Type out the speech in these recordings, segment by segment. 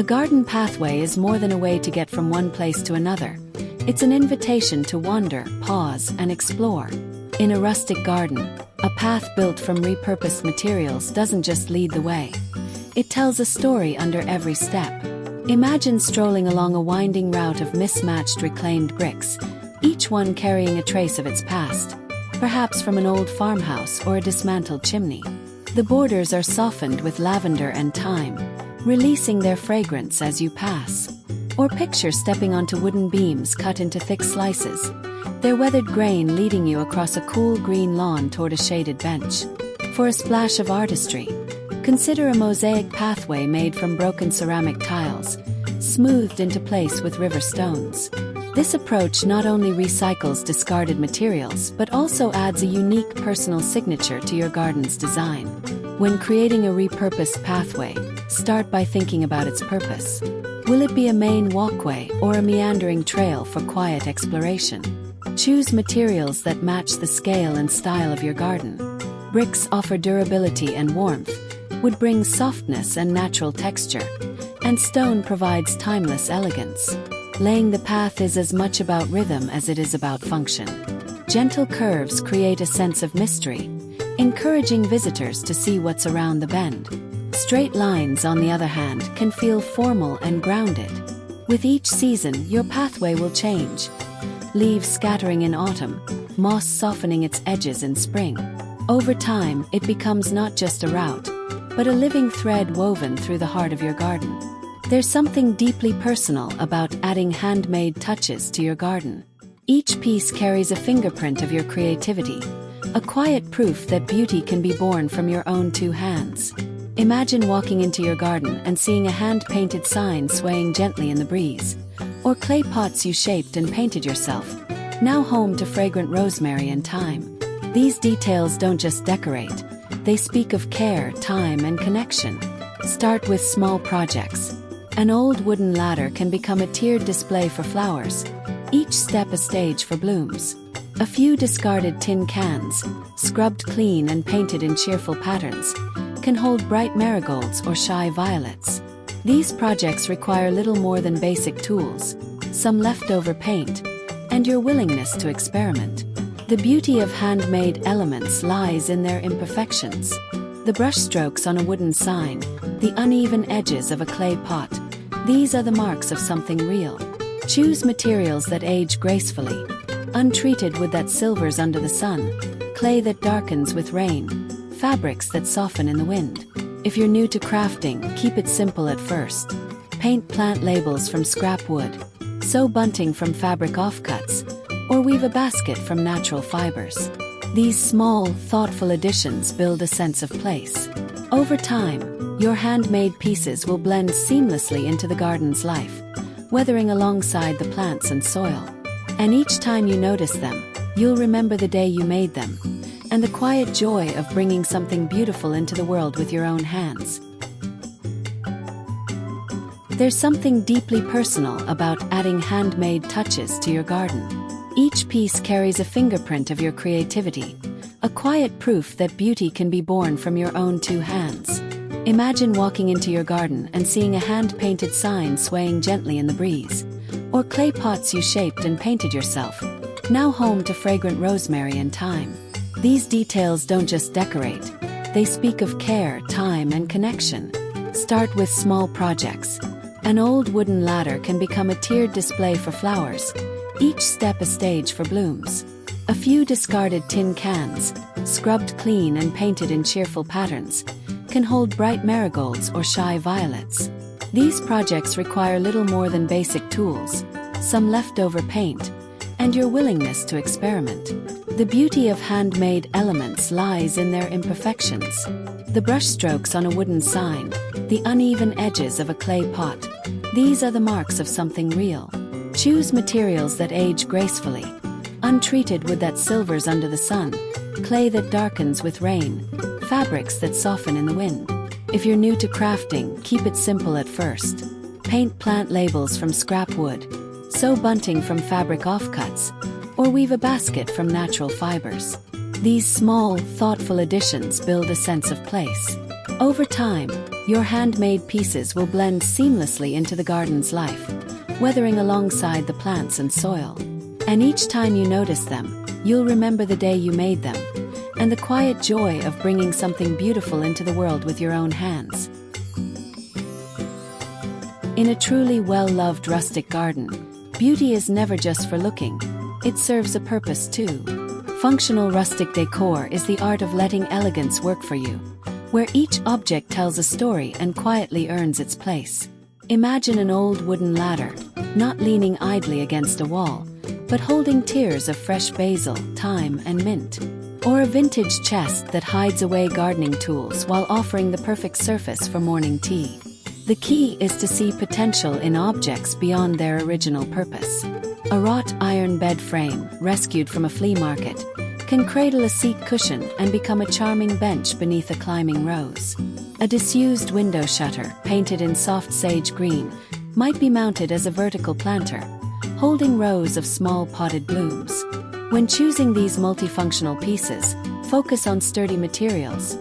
A garden pathway is more than a way to get from one place to another. It's an invitation to wander, pause, and explore. In a rustic garden, a path built from repurposed materials doesn't just lead the way. It tells a story under every step. Imagine strolling along a winding route of mismatched reclaimed bricks, each one carrying a trace of its past, perhaps from an old farmhouse or a dismantled chimney. The borders are softened with lavender and thyme, releasing their fragrance as you pass. Or picture stepping onto wooden beams cut into thick slices, their weathered grain leading you across a cool green lawn toward a shaded bench. For a splash of artistry, consider a mosaic pathway made from broken ceramic tiles, smoothed into place with river stones. This approach not only recycles discarded materials but also adds a unique personal signature to your garden's design. When creating a repurposed pathway, start by thinking about its purpose. Will it be a main walkway or a meandering trail for quiet exploration? Choose materials that match the scale and style of your garden. Bricks offer durability and warmth, wood brings softness and natural texture, and stone provides timeless elegance. Laying the path is as much about rhythm as it is about function. Gentle curves create a sense of mystery, encouraging visitors to see what's around the bend. Straight lines, on the other hand, can feel formal and grounded. With each season, your pathway will change. Leaves scattering in autumn, moss softening its edges in spring. Over time, it becomes not just a route, but a living thread woven through the heart of your garden. There's something deeply personal about adding handmade touches to your garden. Each piece carries a fingerprint of your creativity, a quiet proof that beauty can be born from your own two hands. Imagine walking into your garden and seeing a hand-painted sign swaying gently in the breeze, or clay pots you shaped and painted yourself, now home to fragrant rosemary and thyme. These details don't just decorate, they speak of care, time, and connection. Start with small projects. An old wooden ladder can become a tiered display for flowers, each step a stage for blooms. A few discarded tin cans, scrubbed clean and painted in cheerful patterns, can hold bright marigolds or shy violets. These projects require little more than basic tools, some leftover paint, and your willingness to experiment. The beauty of handmade elements lies in their imperfections. The brushstrokes on a wooden sign, the uneven edges of a clay pot, these are the marks of something real. Choose materials that age gracefully, untreated wood that silvers under the sun, clay that darkens with rain, fabrics that soften in the wind. If you're new to crafting, keep it simple at first. Paint plant labels from scrap wood, sew bunting from fabric offcuts, or weave a basket from natural fibers. These small, thoughtful additions build a sense of place. Over time, your handmade pieces will blend seamlessly into the garden's life, weathering alongside the plants and soil. And each time you notice them, you'll remember the day you made them, and the quiet joy of bringing something beautiful into the world with your own hands. There's something deeply personal about adding handmade touches to your garden. Each piece carries a fingerprint of your creativity, a quiet proof that beauty can be born from your own two hands. Imagine walking into your garden and seeing a hand-painted sign swaying gently in the breeze, or clay pots you shaped and painted yourself, now home to fragrant rosemary and thyme. These details don't just decorate, they speak of care, time, and connection. Start with small projects. An old wooden ladder can become a tiered display for flowers, each step a stage for blooms. A few discarded tin cans, scrubbed clean and painted in cheerful patterns, can hold bright marigolds or shy violets. These projects require little more than basic tools, some leftover paint, and your willingness to experiment. The beauty of handmade elements lies in their imperfections. The brushstrokes on a wooden sign, the uneven edges of a clay pot, these are the marks of something real. Choose materials that age gracefully, untreated wood that silvers under the sun, clay that darkens with rain, fabrics that soften in the wind. If you're new to crafting, keep it simple at first. Paint plant labels from scrap wood, sew bunting from fabric offcuts, or weave a basket from natural fibers. These small, thoughtful additions build a sense of place. Over time, Your handmade pieces will blend seamlessly into the garden's life, weathering alongside the plants and soil. And each time you notice them, you'll remember the day you made them, and the quiet joy of bringing something beautiful into the world with your own hands. In a truly well-loved rustic garden, beauty is never just for looking, it serves a purpose too. Functional rustic decor is the art of letting elegance work for you, where each object tells a story and quietly earns its place. Imagine an old wooden ladder, not leaning idly against a wall, but holding tiers of fresh basil, thyme, and mint. Or a vintage chest that hides away gardening tools while offering the perfect surface for morning tea. The key is to see potential in objects beyond their original purpose. A wrought iron bed frame, rescued from a flea market, can cradle a seat cushion and become a charming bench beneath a climbing rose. A disused window shutter, painted in soft sage green, might be mounted as a vertical planter, holding rows of small potted blooms. When choosing these multifunctional pieces, focus on sturdy materials,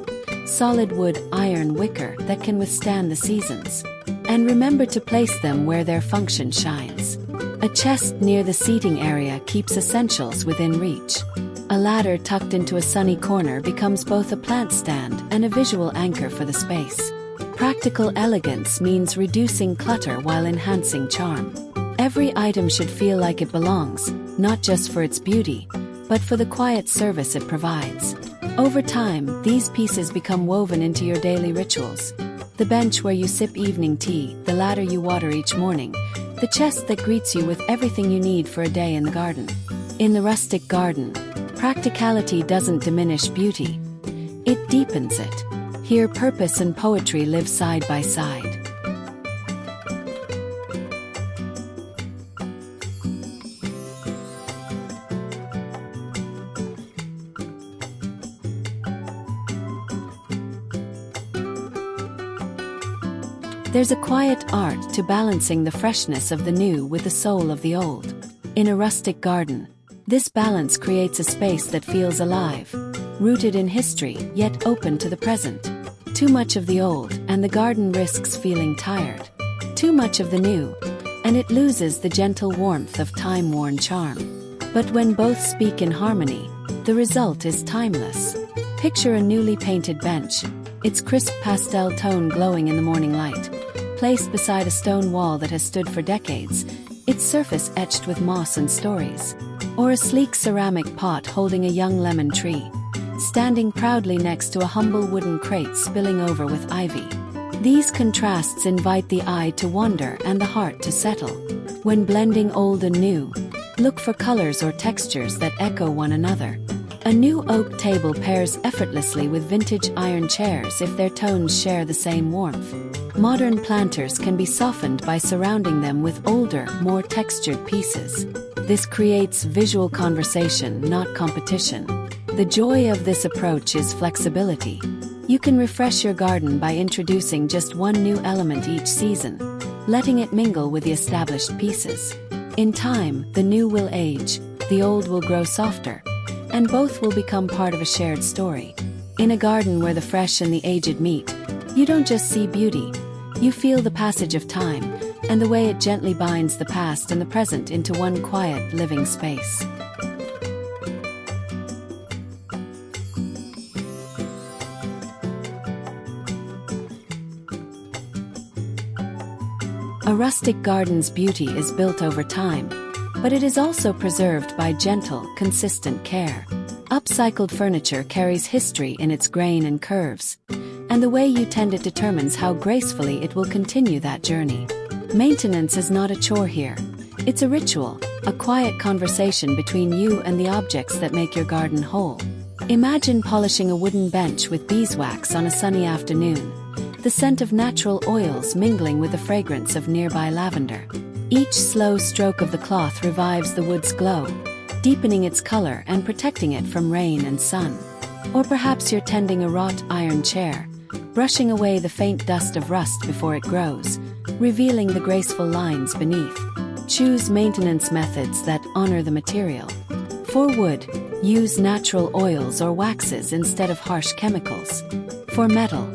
solid wood, iron, wicker that can withstand the seasons. And remember to place them where their function shines. A chest near the seating area keeps essentials within reach. A ladder tucked into a sunny corner becomes both a plant stand and a visual anchor for the space. Practical elegance means reducing clutter while enhancing charm. Every item should feel like it belongs, not just for its beauty, but for the quiet service it provides. Over time, these pieces become woven into your daily rituals. The bench where you sip evening tea, the ladder you water each morning, the chest that greets you with everything you need for a day in the garden. In the rustic garden, practicality doesn't diminish beauty. It deepens it. Here, purpose and poetry live side by side. There's a quiet art to balancing the freshness of the new with the soul of the old. In a rustic garden, this balance creates a space that feels alive, rooted in history, yet open to the present. Too much of the old, and the garden risks feeling tired. Too much of the new, and it loses the gentle warmth of time-worn charm. But when both speak in harmony, the result is timeless. Picture a newly painted bench, its crisp pastel tone glowing in the morning light, placed beside a stone wall that has stood for decades, its surface etched with moss and stories. Or a sleek ceramic pot holding a young lemon tree, standing proudly next to a humble wooden crate spilling over with ivy. These contrasts invite the eye to wander and the heart to settle. When blending old and new, look for colors or textures that echo one another. A new oak table pairs effortlessly with vintage iron chairs if their tones share the same warmth. Modern planters can be softened by surrounding them with older, more textured pieces. This creates visual conversation, not competition. The joy of this approach is flexibility. You can refresh your garden by introducing just one new element each season, letting it mingle with the established pieces. In time, the new will age, the old will grow softer, and both will become part of a shared story. In a garden where the fresh and the aged meet, you don't just see beauty, you feel the passage of time, and the way it gently binds the past and the present into one quiet, living space. A rustic garden's beauty is built over time, but it is also preserved by gentle, consistent care. Upcycled furniture carries history in its grain and curves, and the way you tend it determines how gracefully it will continue that journey. Maintenance is not a chore here. It's a ritual, a quiet conversation between you and the objects that make your garden whole. Imagine polishing a wooden bench with beeswax on a sunny afternoon, the scent of natural oils mingling with the fragrance of nearby lavender. Each slow stroke of the cloth revives the wood's glow, deepening its color and protecting it from rain and sun. Or perhaps you're tending a wrought iron chair, brushing away the faint dust of rust before it grows, revealing the graceful lines beneath. Choose maintenance methods that honor the material. For wood, use natural oils or waxes instead of harsh chemicals. For metal,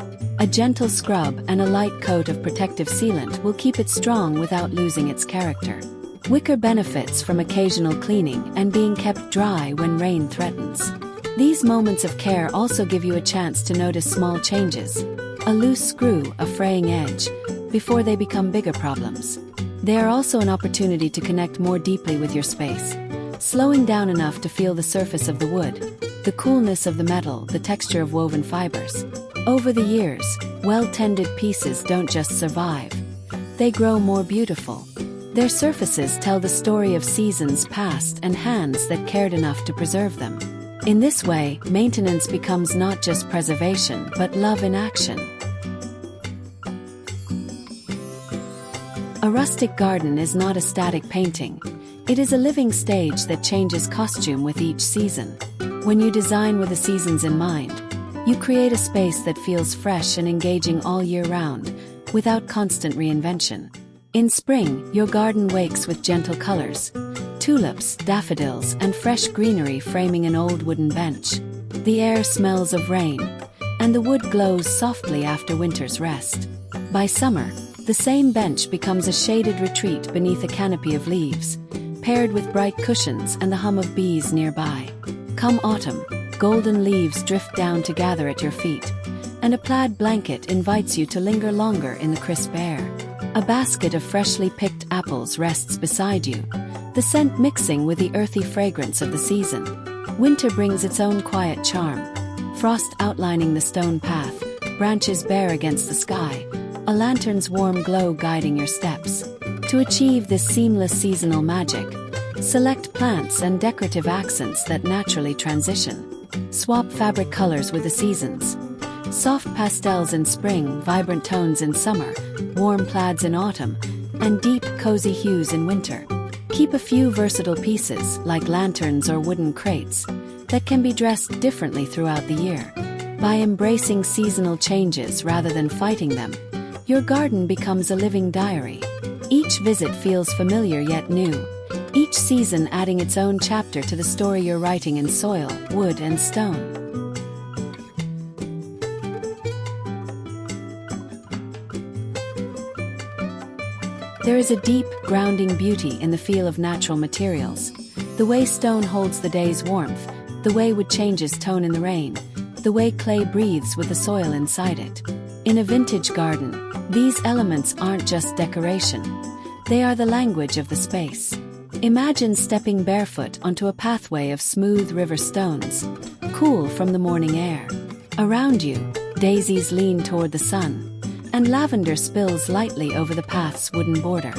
A gentle scrub and a light coat of protective sealant will keep it strong without losing its character. Wicker benefits from occasional cleaning and being kept dry when rain threatens. These moments of care also give you a chance to notice small changes, a loose screw, a fraying edge, before they become bigger problems. They are also an opportunity to connect more deeply with your space, slowing down enough to feel the surface of the wood, the coolness of the metal, the texture of woven fibers. Over the years, well-tended pieces don't just survive. They grow more beautiful. Their surfaces tell the story of seasons past and hands that cared enough to preserve them. In this way, maintenance becomes not just preservation but love in action. A rustic garden is not a static painting. It is a living stage that changes costume with each season. When you design with the seasons in mind, you create a space that feels fresh and engaging all year round, without constant reinvention. In spring, your garden wakes with gentle colors: tulips, daffodils, and fresh greenery framing an old wooden bench. The air smells of rain, and the wood glows softly after winter's rest. By summer, the same bench becomes a shaded retreat beneath a canopy of leaves, paired with bright cushions and the hum of bees nearby. Come autumn, golden leaves drift down to gather at your feet, and a plaid blanket invites you to linger longer in the crisp air. A basket of freshly picked apples rests beside you, the scent mixing with the earthy fragrance of the season. Winter brings its own quiet charm, frost outlining the stone path, branches bare against the sky, a lantern's warm glow guiding your steps. To achieve this seamless seasonal magic, select plants and decorative accents that naturally transition. Swap fabric colors with the seasons. Soft pastels in spring, vibrant tones in summer, warm plaids in autumn, and deep, cozy hues in winter. Keep a few versatile pieces, like lanterns or wooden crates, that can be dressed differently throughout the year. By embracing seasonal changes rather than fighting them, your garden becomes a living diary. Each visit feels familiar yet new, each season adding its own chapter to the story you're writing in soil, wood, and stone. There is a deep, grounding beauty in the feel of natural materials. The way stone holds the day's warmth, the way wood changes tone in the rain, the way clay breathes with the soil inside it. In a vintage garden, these elements aren't just decoration. They are the language of the space. Imagine stepping barefoot onto a pathway of smooth river stones, cool from the morning air. Around you, daisies lean toward the sun, and lavender spills lightly over the path's wooden border.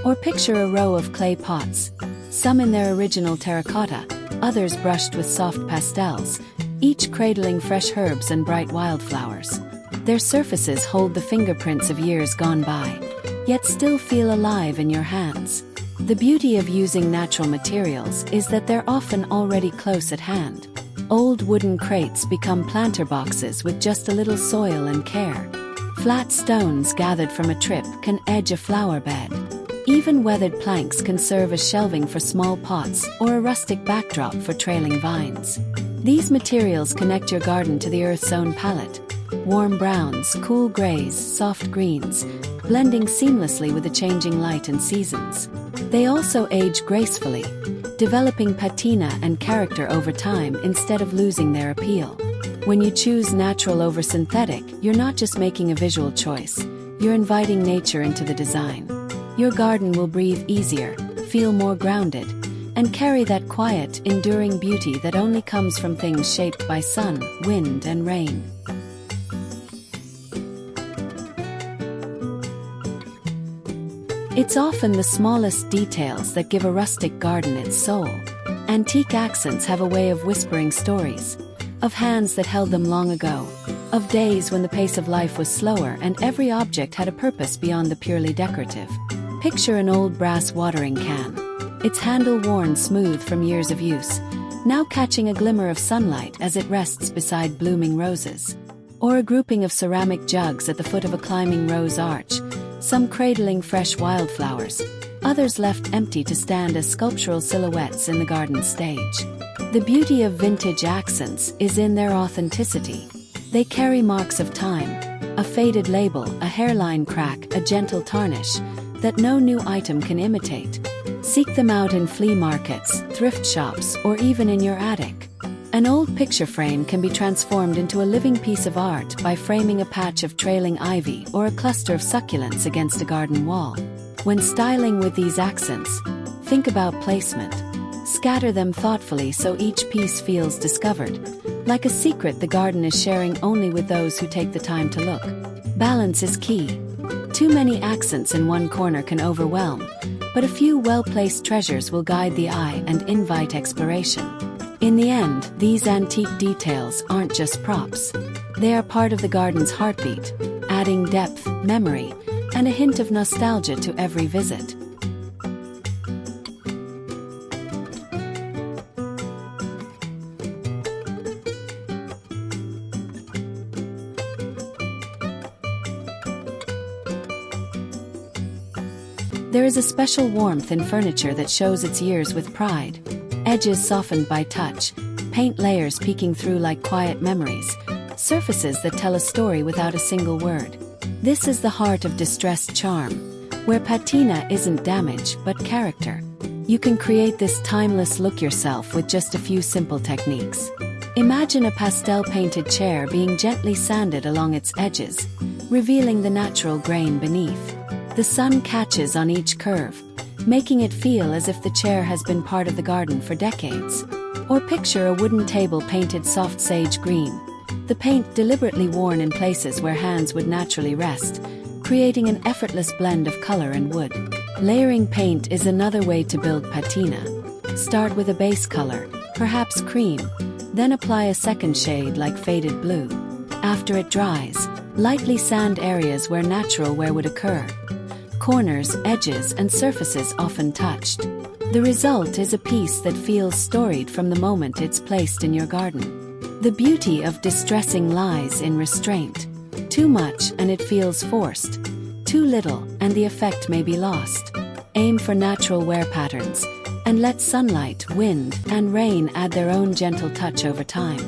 Or picture a row of clay pots, some in their original terracotta, others brushed with soft pastels, each cradling fresh herbs and bright wildflowers. Their surfaces hold the fingerprints of years gone by, yet still feel alive in your hands. The beauty of using natural materials is that they're often already close at hand. Old wooden crates become planter boxes with just a little soil and care. Flat stones gathered from a trip can edge a flower bed. Even weathered planks can serve as shelving for small pots or a rustic backdrop for trailing vines. These materials connect your garden to the earth's own palette. Warm browns, cool grays, soft greens, blending seamlessly with the changing light and seasons. They also age gracefully, developing patina and character over time instead of losing their appeal. When you choose natural over synthetic, you're not just making a visual choice, you're inviting nature into the design. Your garden will breathe easier, feel more grounded, and carry that quiet, enduring beauty that only comes from things shaped by sun, wind, and rain. It's often the smallest details that give a rustic garden its soul. Antique accents have a way of whispering stories, of hands that held them long ago, of days when the pace of life was slower and every object had a purpose beyond the purely decorative. Picture an old brass watering can, its handle worn smooth from years of use, now catching a glimmer of sunlight as it rests beside blooming roses. Or a grouping of ceramic jugs at the foot of a climbing rose arch, some cradling fresh wildflowers, others left empty to stand as sculptural silhouettes in the garden stage. The beauty of vintage accents is in their authenticity. They carry marks of time, a faded label, a hairline crack, a gentle tarnish that no new item can imitate. Seek them out in flea markets, thrift shops, or even in your attic. An old picture frame can be transformed into a living piece of art by framing a patch of trailing ivy or a cluster of succulents against a garden wall. When styling with these accents, think about placement. Scatter them thoughtfully so each piece feels discovered, like a secret the garden is sharing only with those who take the time to look. Balance is key. Too many accents in one corner can overwhelm, but a few well-placed treasures will guide the eye and invite exploration. In the end, these antique details aren't just props. They are part of the garden's heartbeat, adding depth, memory, and a hint of nostalgia to every visit. There is a special warmth in furniture that shows its years with pride. Edges softened by touch, paint layers peeking through like quiet memories, surfaces that tell a story without a single word. This is the heart of distressed charm, where patina isn't damage but character. You can create this timeless look yourself with just a few simple techniques. Imagine a pastel-painted chair being gently sanded along its edges, revealing the natural grain beneath. The sun catches on each curve, making it feel as if the chair has been part of the garden for decades. Or picture a wooden table painted soft sage green, the paint deliberately worn in places where hands would naturally rest, creating an effortless blend of color and wood. Layering paint is another way to build patina. Start with a base color, perhaps cream, then apply a second shade like faded blue. After it dries, lightly sand areas where natural wear would occur. Corners, edges, and surfaces often touched. The result is a piece that feels storied from the moment it's placed in your garden. The beauty of distressing lies in restraint. Too much and it feels forced. Too little and the effect may be lost. Aim for natural wear patterns, and let sunlight, wind, and rain add their own gentle touch over time.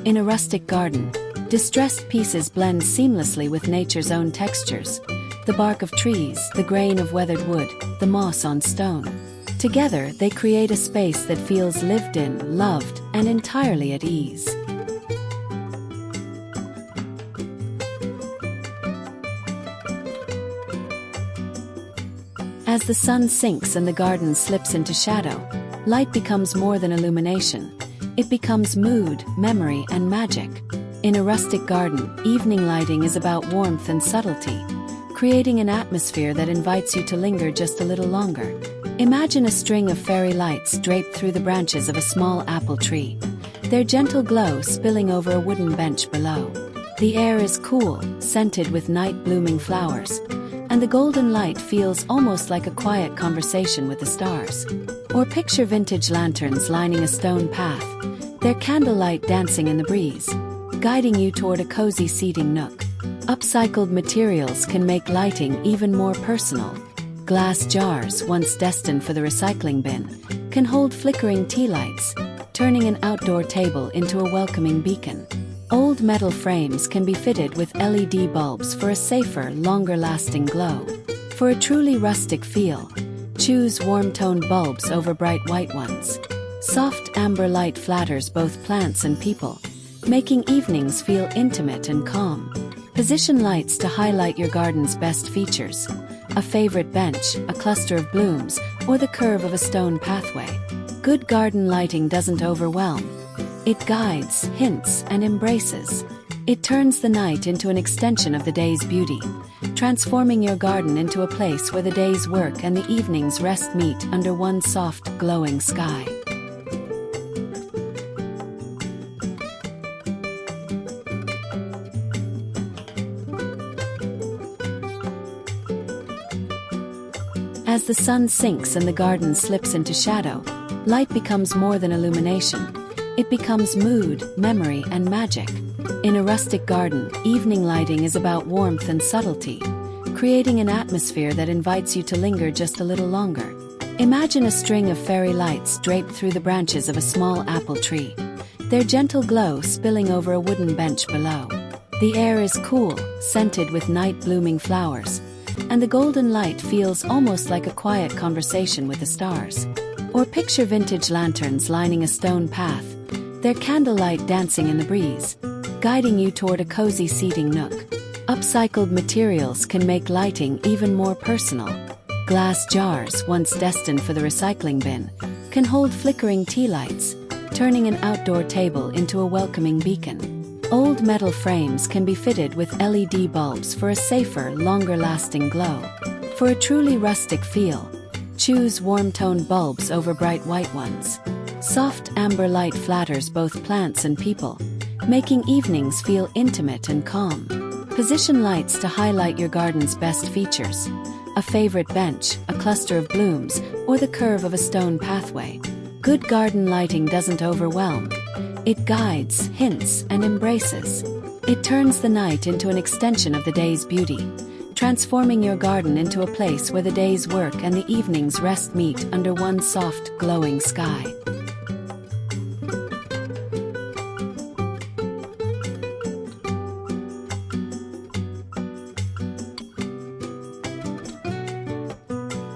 In a rustic garden, distressed pieces blend seamlessly with nature's own textures. The bark of trees, the grain of weathered wood, the moss on stone. Together, they create a space that feels lived in, loved, and entirely at ease. As the sun sinks and the garden slips into shadow, light becomes more than illumination. It becomes mood, memory, and magic. In a rustic garden, evening lighting is about warmth and subtlety, creating an atmosphere that invites you to linger just a little longer. Imagine a string of fairy lights draped through the branches of a small apple tree, their gentle glow spilling over a wooden bench below. The air is cool, scented with night-blooming flowers, and the golden light feels almost like a quiet conversation with the stars. Or picture vintage lanterns lining a stone path, their candlelight dancing in the breeze, guiding you toward a cozy seating nook. Upcycled materials can make lighting even more personal. Glass jars, once destined for the recycling bin, can hold flickering tea lights, turning an outdoor table into a welcoming beacon. Old metal frames can be fitted with LED bulbs for a safer, longer-lasting glow. For a truly rustic feel, choose warm-toned bulbs over bright white ones. Soft amber light flatters both plants and people, making evenings feel intimate and calm. Position lights to highlight your garden's best features. A favorite bench, a cluster of blooms, or the curve of a stone pathway. Good garden lighting doesn't overwhelm. It guides, hints, and embraces. It turns the night into an extension of the day's beauty, transforming your garden into a place where the day's work and the evening's rest meet under one soft, glowing sky. As the sun sinks and the garden slips into shadow, light becomes more than illumination. It becomes mood, memory, and magic. In a rustic garden, evening lighting is about warmth and subtlety, creating an atmosphere that invites you to linger just a little longer. Imagine a string of fairy lights draped through the branches of a small apple tree, their gentle glow spilling over a wooden bench below. The air is cool, scented with night-blooming flowers, and the golden light feels almost like a quiet conversation with the stars. Or picture vintage lanterns lining a stone path, their candlelight dancing in the breeze, guiding you toward a cozy seating nook. Upcycled materials can make lighting even more personal. Glass jars, once destined for the recycling bin, can hold flickering tea lights, turning an outdoor table into a welcoming beacon. Old metal frames can be fitted with LED bulbs for a safer, longer-lasting glow. For a truly rustic feel, choose warm-toned bulbs over bright white ones. Soft amber light flatters both plants and people, making evenings feel intimate and calm. Position lights to highlight your garden's best features: a favorite bench, a cluster of blooms, or the curve of a stone pathway. Good garden lighting doesn't overwhelm. It guides, hints, and embraces. It turns the night into an extension of the day's beauty, transforming your garden into a place where the day's work and the evening's rest meet under one soft, glowing sky.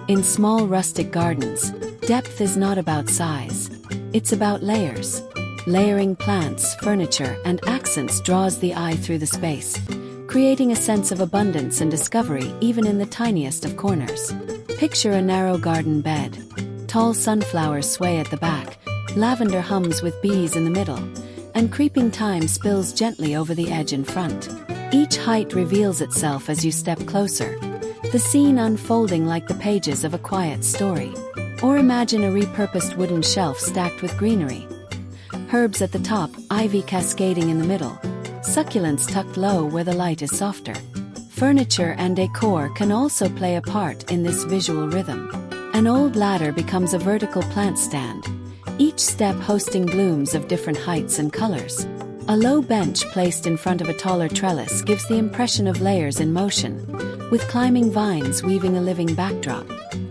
In small rustic gardens, depth is not about size. It's about layers. Layering plants, furniture, and accents draws the eye through the space, creating a sense of abundance and discovery even in the tiniest of corners. Picture a narrow garden bed. Tall sunflowers sway at the back, lavender hums with bees in the middle, and creeping thyme spills gently over the edge in front. Each height reveals itself as you step closer, the scene unfolding like the pages of a quiet story. Or imagine a repurposed wooden shelf stacked with greenery. Herbs at the top, ivy cascading in the middle, succulents tucked low where the light is softer. Furniture and decor can also play a part in this visual rhythm. An old ladder becomes a vertical plant stand, each step hosting blooms of different heights and colors. A low bench placed in front of a taller trellis gives the impression of layers in motion, with climbing vines weaving a living backdrop.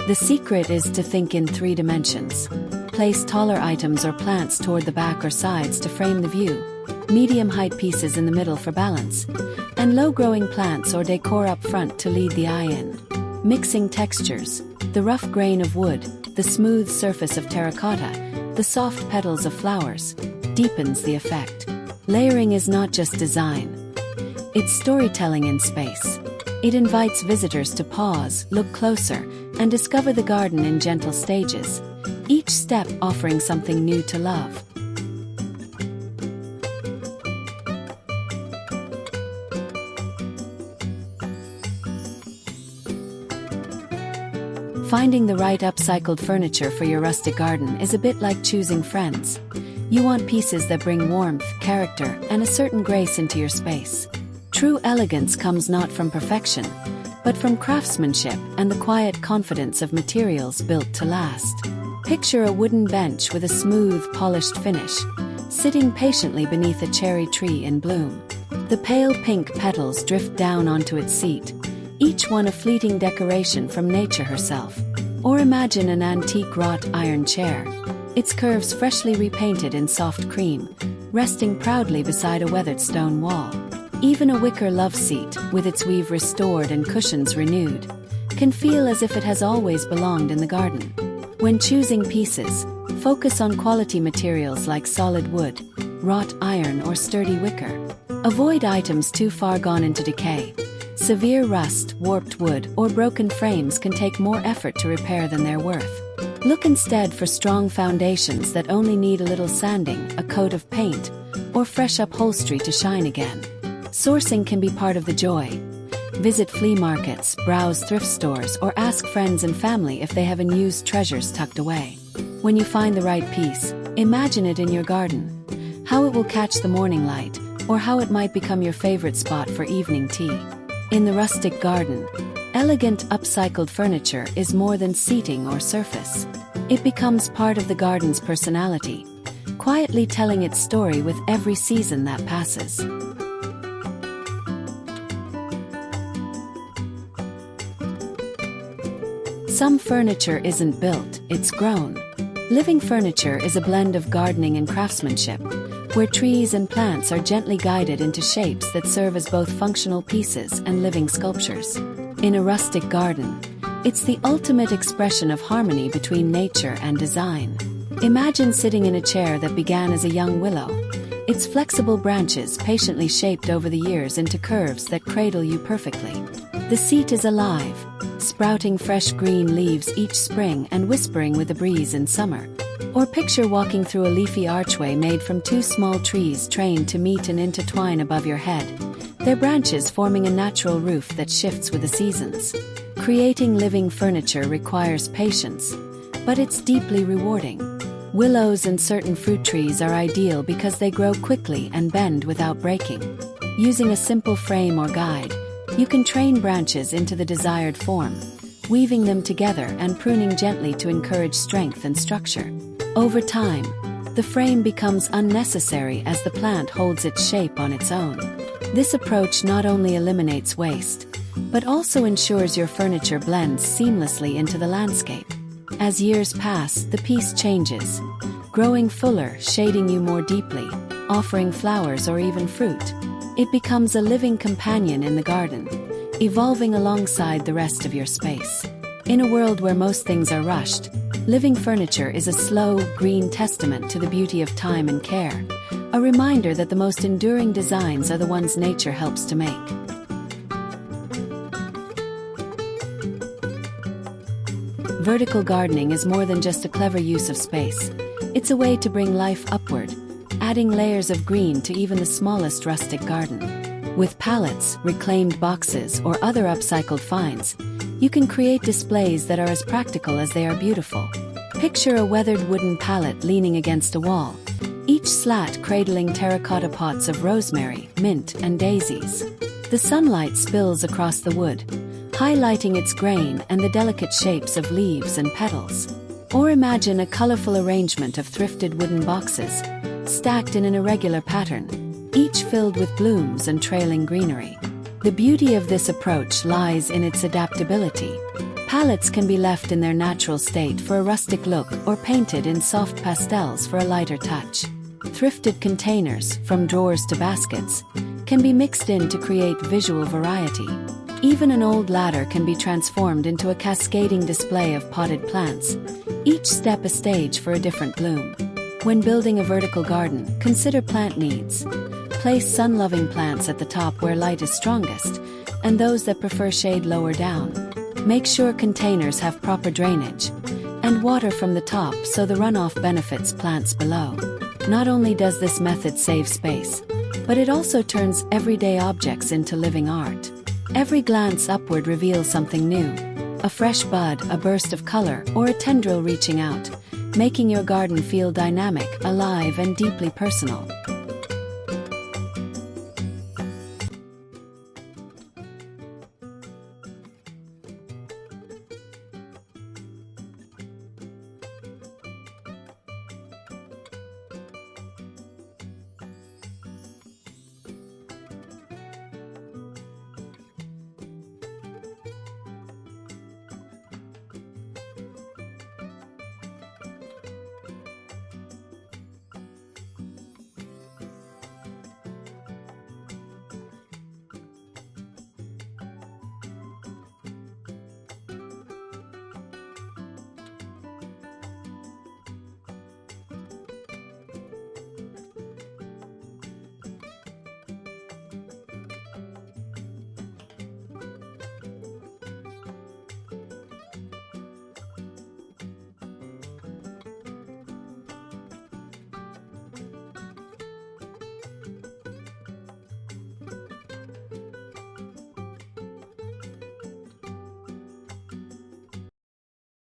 The secret is to think in 3 dimensions. Place taller items or plants toward the back or sides to frame the view, medium-height pieces in the middle for balance, and low-growing plants or decor up front to lead the eye in. Mixing textures, the rough grain of wood, the smooth surface of terracotta, the soft petals of flowers, deepens the effect. Layering is not just design. It's storytelling in space. It invites visitors to pause, look closer, and discover the garden in gentle stages, each step offering something new to love. Finding the right upcycled furniture for your rustic garden is a bit like choosing friends. You want pieces that bring warmth, character, and a certain grace into your space. True elegance comes not from perfection, but from craftsmanship and the quiet confidence of materials built to last. Picture a wooden bench with a smooth, polished finish, sitting patiently beneath a cherry tree in bloom. The pale pink petals drift down onto its seat, each one a fleeting decoration from nature herself. Or imagine an antique wrought iron chair, its curves freshly repainted in soft cream, resting proudly beside a weathered stone wall. Even a wicker love seat, with its weave restored and cushions renewed, can feel as if it has always belonged in the garden. When choosing pieces, focus on quality materials like solid wood, wrought iron, or sturdy wicker. Avoid items too far gone into decay. Severe rust, warped wood, or broken frames can take more effort to repair than they're worth. Look instead for strong foundations that only need a little sanding, a coat of paint, or fresh upholstery to shine again. Sourcing can be part of the joy. Visit flea markets, browse thrift stores, or ask friends and family if they have unused treasures tucked away. When you find the right piece, imagine it in your garden. How it will catch the morning light, or how it might become your favorite spot for evening tea. In the rustic garden, elegant upcycled furniture is more than seating or surface. It becomes part of the garden's personality, quietly telling its story with every season that passes. Some furniture isn't built, it's grown. Living furniture is a blend of gardening and craftsmanship, where trees and plants are gently guided into shapes that serve as both functional pieces and living sculptures. In a rustic garden, it's the ultimate expression of harmony between nature and design. Imagine sitting in a chair that began as a young willow, its flexible branches patiently shaped over the years into curves that cradle you perfectly. The seat is alive, sprouting fresh green leaves each spring and whispering with the breeze in summer. Or picture walking through a leafy archway made from two small trees trained to meet and intertwine above your head, their branches forming a natural roof that shifts with the seasons. Creating living furniture requires patience, but it's deeply rewarding. Willows and certain fruit trees are ideal because they grow quickly and bend without breaking. Using a simple frame or guide, you can train branches into the desired form, weaving them together and pruning gently to encourage strength and structure. Over time, the frame becomes unnecessary as the plant holds its shape on its own. This approach not only eliminates waste, but also ensures your furniture blends seamlessly into the landscape. As years pass, the piece changes, growing fuller, shading you more deeply, offering flowers or even fruit. It becomes a living companion in the garden, evolving alongside the rest of your space. In a world where most things are rushed, living furniture is a slow, green testament to the beauty of time and care, a reminder that the most enduring designs are the ones nature helps to make. Vertical gardening is more than just a clever use of space. It's a way to bring life upward, adding layers of green to even the smallest rustic garden. With pallets, reclaimed boxes, or other upcycled finds, you can create displays that are as practical as they are beautiful. Picture a weathered wooden pallet leaning against a wall, each slat cradling terracotta pots of rosemary, mint, and daisies. The sunlight spills across the wood, highlighting its grain and the delicate shapes of leaves and petals. Or imagine a colorful arrangement of thrifted wooden boxes, stacked in an irregular pattern, each filled with blooms and trailing greenery. The beauty of this approach lies in its adaptability. Palettes can be left in their natural state for a rustic look or painted in soft pastels for a lighter touch. Thrifted containers, from drawers to baskets, can be mixed in to create visual variety. Even an old ladder can be transformed into a cascading display of potted plants, each step a stage for a different bloom. When building a vertical garden, consider plant needs. Place sun-loving plants at the top where light is strongest, and those that prefer shade lower down. Make sure containers have proper drainage, and water from the top so the runoff benefits plants below. Not only does this method save space, but it also turns everyday objects into living art. Every glance upward reveals something new, a fresh bud, a burst of color, or a tendril reaching out, making your garden feel dynamic, alive, and deeply personal.